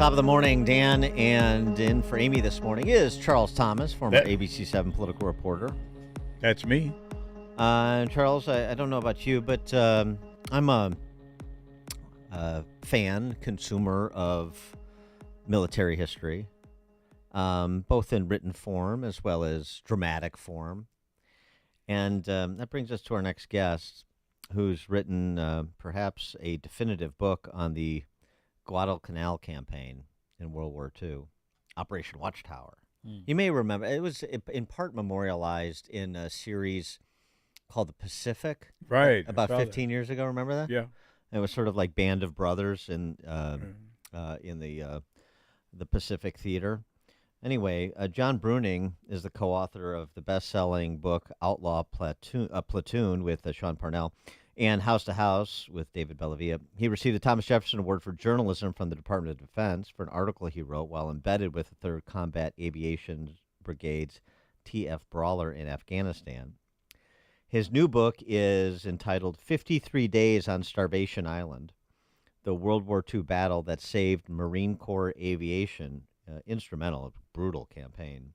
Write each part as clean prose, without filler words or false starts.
Top of the morning, Dan, and in for Amy this morning is Charles Thomas, former That- ABC7 political reporter. That's me. Charles, I don't know about you, but I'm a fan, consumer of military history, both in written form as well as dramatic form. And that brings us to our next guest, who's written perhaps a definitive book on the Guadalcanal campaign in World War II, Operation Watchtower. You may remember, it was in part memorialized in a series called The Pacific. Right. I About saw 15 years ago, remember that? Yeah. It was sort of like Band of Brothers in the Pacific Theater. Anyway, John Bruning is the co-author of the best-selling book Outlaw Platoon with Sean Parnell and House to House with David Bellavia. He received the Thomas Jefferson Award for Journalism from the Department of Defense for an article he wrote while embedded with the 3rd Combat Aviation Brigade's TF Brawler in Afghanistan. His new book is entitled 53 Days on Starvation Island, the World War II battle that saved Marine Corps aviation. Instrumental, a brutal campaign.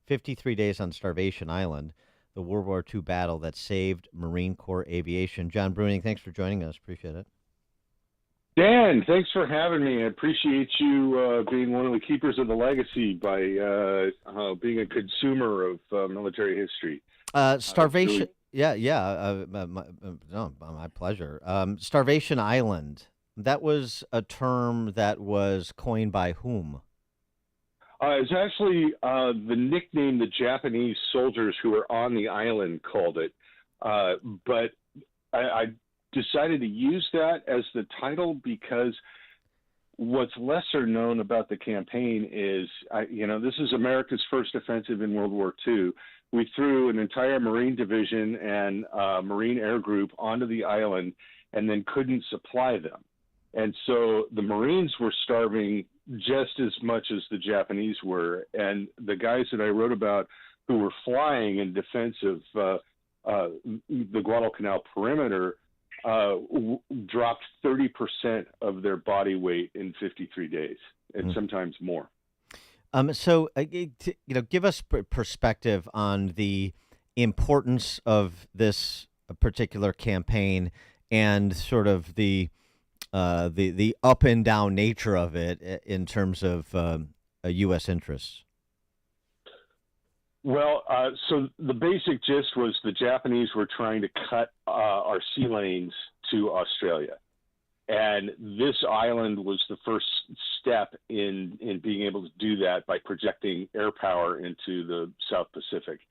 53 Days on Starvation Island, the World War II battle that saved Marine Corps aviation. John Bruning, thanks for joining us. Appreciate it. Dan, thanks for having me. I appreciate you being one of the keepers of the legacy by being a consumer of military history. Starvation. My pleasure. Starvation Island. That was a term that was coined by whom? It's actually the nickname the Japanese soldiers who were on the island called it. But I decided to use that as the title because what's lesser known about the campaign is, this is America's first offensive in World War II. We threw an entire Marine division and Marine Air Group onto the island and then couldn't supply them. And so the Marines were starving just as much as the Japanese were. And the guys that I wrote about who were flying in defense of the Guadalcanal perimeter dropped 30% of their body weight in 53 days, and sometimes more. Give us perspective on the importance of this particular campaign and sort of the up and down nature of it in terms of U.S. interests. Well, so the basic gist was the Japanese were trying to cut our sea lanes to Australia. And this island was the first step in being able to do that by projecting air power into the South Pacific.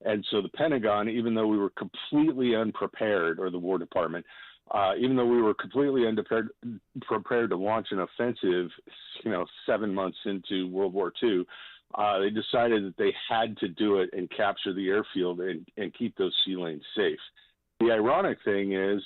And so the Pentagon, even though we were completely unprepared, or the War Department, even though we were completely prepared to launch an offensive, 7 months into World War II, they decided that they had to do it and capture the airfield and keep those sea lanes safe. The ironic thing is,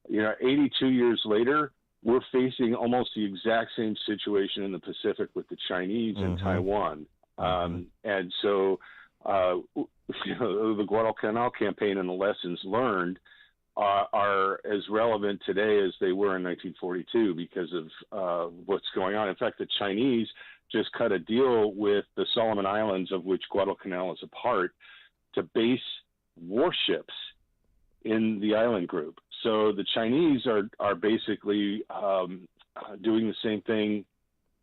82 years later, we're facing almost the exact same situation in the Pacific with the Chinese and Taiwan. And so the Guadalcanal campaign and the lessons learned are as relevant today as they were in 1942 because of what's going on. In fact, the Chinese just cut a deal with the Solomon Islands, of which Guadalcanal is a part, to base warships in the island group. So the Chinese are basically doing the same thing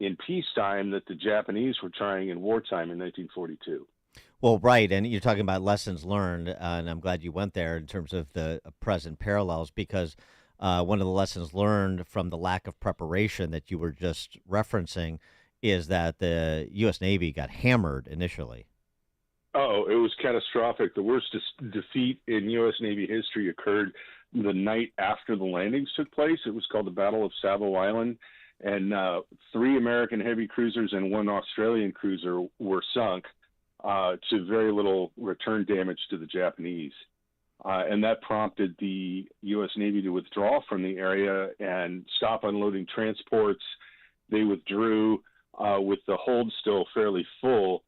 in peacetime that the Japanese were trying in wartime in 1942. Well, right, and you're talking about lessons learned, and I'm glad you went there in terms of the present parallels, because one of the lessons learned from the lack of preparation that you were just referencing is that the U.S. Navy got hammered initially. Oh, it was catastrophic. The worst defeat in U.S. Navy history occurred the night after the landings took place. It was called the Battle of Savo Island, and 3 American heavy cruisers and 1 Australian cruiser were sunk to very little return damage to the Japanese. And that prompted the U.S. Navy to withdraw from the area and stop unloading transports. They withdrew with the hold still fairly full.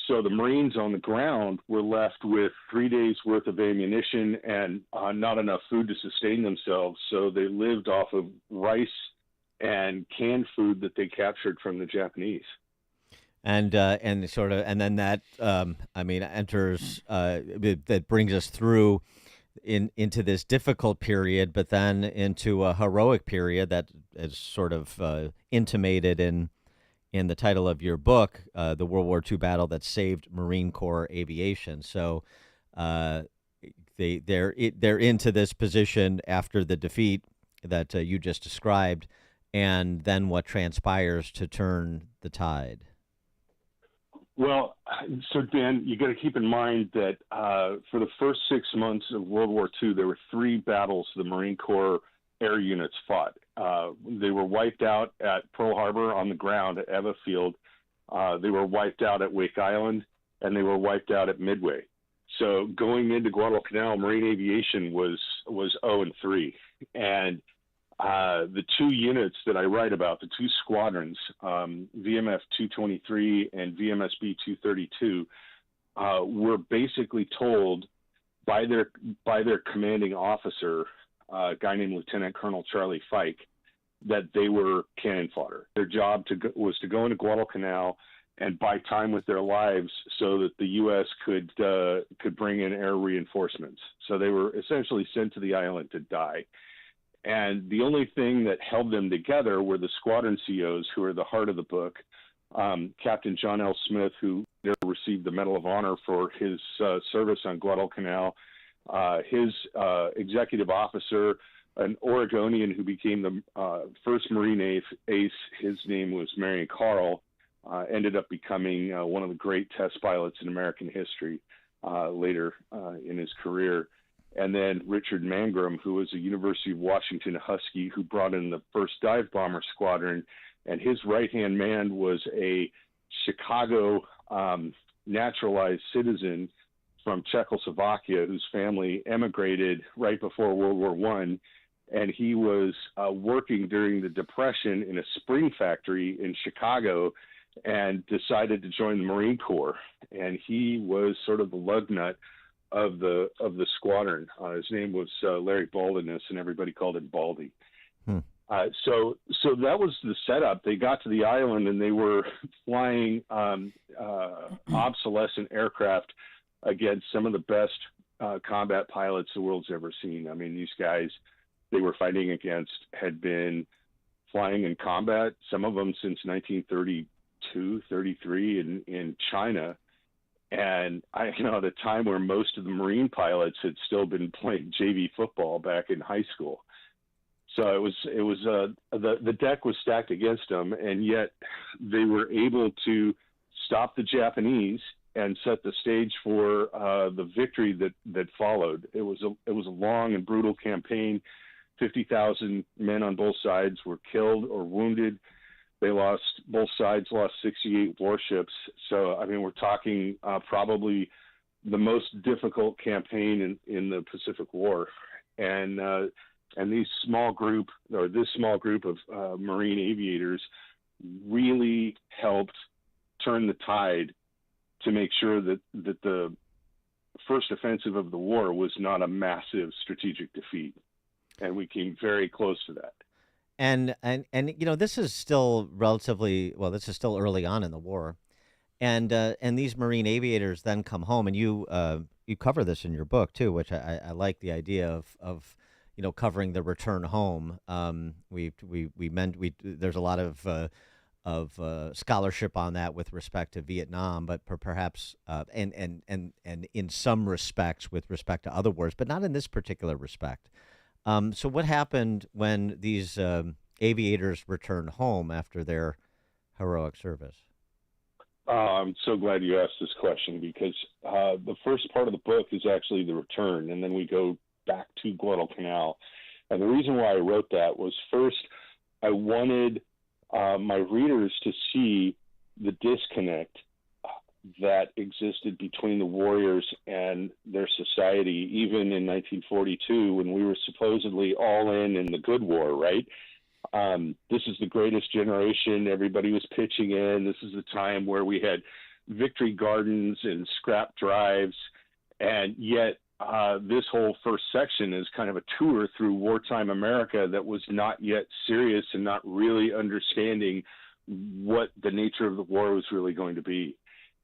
So the Marines on the ground were left with 3 days worth of ammunition and not enough food to sustain themselves. So they lived off of rice and canned food that they captured from the Japanese. And sort of, and then that I mean enters that brings us through into this difficult period, but then into a heroic period that is sort of intimated in the title of your book, the World War II battle that saved Marine Corps aviation. So uh, they're into this position after the defeat that you just described, and then what transpires to turn the tide. Well, so Dan, you got to keep in mind that for the first 6 months of World War II, there were 3 battles the Marine Corps air units fought. They were wiped out at Pearl Harbor on the ground at Eva Field. They were wiped out at Wake Island, and they were wiped out at Midway. So going into Guadalcanal, Marine aviation was 0-3, and the 2 units that I write about, the 2 squadrons, VMF 223 and VMSB 232, were basically told by their commanding officer, a guy named Lieutenant Colonel Charlie Fike, that they were cannon fodder. Their job was to go into Guadalcanal and buy time with their lives so that the U.S. could bring in air reinforcements. So they were essentially sent to the island to die. And the only thing that held them together were the squadron COs, who are the heart of the book. Captain John L. Smith, who received the Medal of Honor for his service on Guadalcanal. His executive officer, an Oregonian who became the first Marine ace, his name was Marion Carl, ended up becoming one of the great test pilots in American history later in his career. And then Richard Mangrum, who was a University of Washington Husky who brought in the first dive bomber squadron. And his right-hand man was a Chicago naturalized citizen from Czechoslovakia whose family emigrated right before World War I. And he was working during the Depression in a spring factory in Chicago and decided to join the Marine Corps. And he was sort of the lug nut of the squadron. His name was Larry Baldinus, and everybody called him Baldy. So that was the setup. They got to the island, and they were flying obsolescent aircraft against some of the best combat pilots the world's ever seen. I mean, these guys they were fighting against had been flying in combat, some of them since 1932, 33 in China. And at a time where most of the Marine pilots had still been playing JV football back in high school. So the deck was stacked against them, and yet they were able to stop the Japanese and set the stage for the victory that followed. It was a long and brutal campaign. 50,000 men on both sides were killed or wounded. Both sides lost 68 warships. So, I mean, we're talking probably the most difficult campaign in the Pacific War. And this small group of Marine aviators really helped turn the tide to make sure that the first offensive of the war was not a massive strategic defeat. And we came very close to that. And this is still this is still early on in the war, and these Marine aviators then come home, and you cover this in your book too, which I like the idea of covering the return home. There's a lot of scholarship on that with respect to Vietnam, but perhaps and in some respects with respect to other wars, but not in this particular respect. So what happened when these aviators returned home after their heroic service? I'm so glad you asked this question because the first part of the book is actually the return, and then we go back to Guadalcanal. And the reason why I wrote that was, first, I wanted my readers to see the disconnect that existed between the warriors and their society, even in 1942, when we were supposedly all in the good war, right? This is the greatest generation. Everybody was pitching in. This is the time where we had victory gardens and scrap drives. And yet this whole first section is kind of a tour through wartime America that was not yet serious and not really understanding what the nature of the war was really going to be.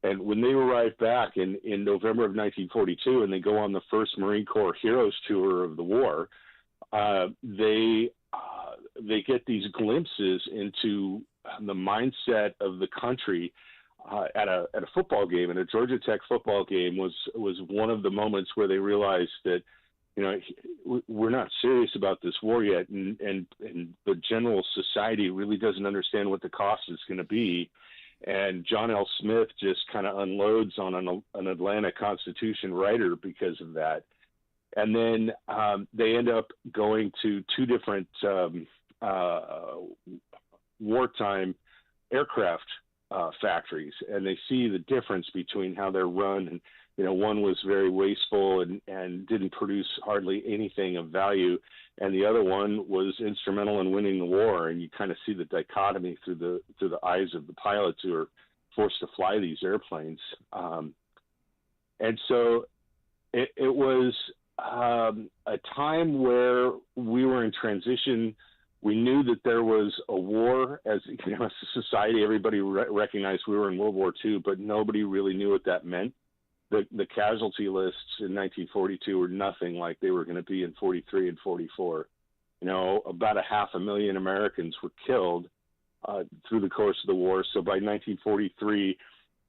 And when they arrive back in November of 1942 and they go on the first Marine Corps Heroes Tour of the war, they get these glimpses into the mindset of the country. At a football game, and a Georgia Tech football game was one of the moments where they realized that, we're not serious about this war yet, and the general society really doesn't understand what the cost is going to be. And John L. Smith just kind of unloads on an Atlanta Constitution writer because of that. And then they end up going to two different wartime aircraft factories, and they see the difference between how they're run. And one was very wasteful and didn't produce hardly anything of value, and the other one was instrumental in winning the war. And you kind of see the dichotomy through the eyes of the pilots who are forced to fly these airplanes. And so it was a time where we were in transition. We knew that there was a war as a society. Everybody recognized we were in World War II, but nobody really knew what that meant. The casualty lists in 1942 were nothing like they were going to be in 43 and 44. About 500,000 Americans were killed through the course of the war. So by 1943,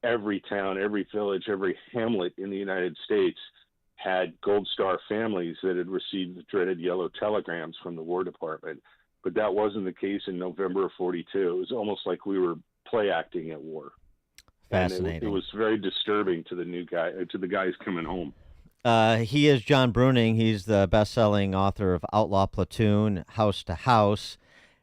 every town, every village, every hamlet in the United States had Gold Star families that had received the dreaded yellow telegrams from the War Department. But that wasn't the case in November of 42. It was almost like we were play acting at war. Fascinating. It was very disturbing to the guys coming home. He is John Bruning. He's the best-selling author of Outlaw Platoon, House to House.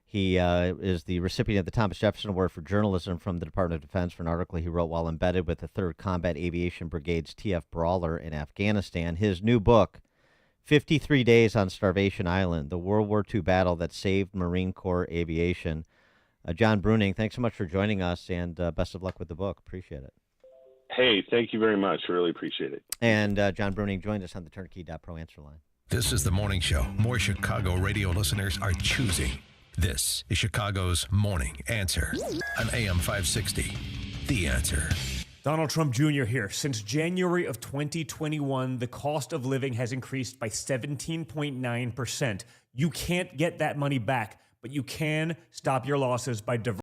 He is the recipient of the Thomas Jefferson Award for Journalism from the Department of Defense for an article he wrote while embedded with the 3rd Combat Aviation Brigade's TF Brawler in Afghanistan. His new book, 53 Days on Starvation Island, the World War II battle that saved Marine Corps aviation. John Bruning, thanks so much for joining us, and best of luck with the book. Appreciate it. Hey, thank you very much. Really appreciate it. And John Bruning joined us on the Turnkey.pro answer line. This is the morning show more Chicago radio listeners are choosing. This is Chicago's Morning Answer on AM 560. The Answer. Donald Trump Jr. here. Since January of 2021, the cost of living has increased by 17.9%. You can't get that money back, but you can stop your losses by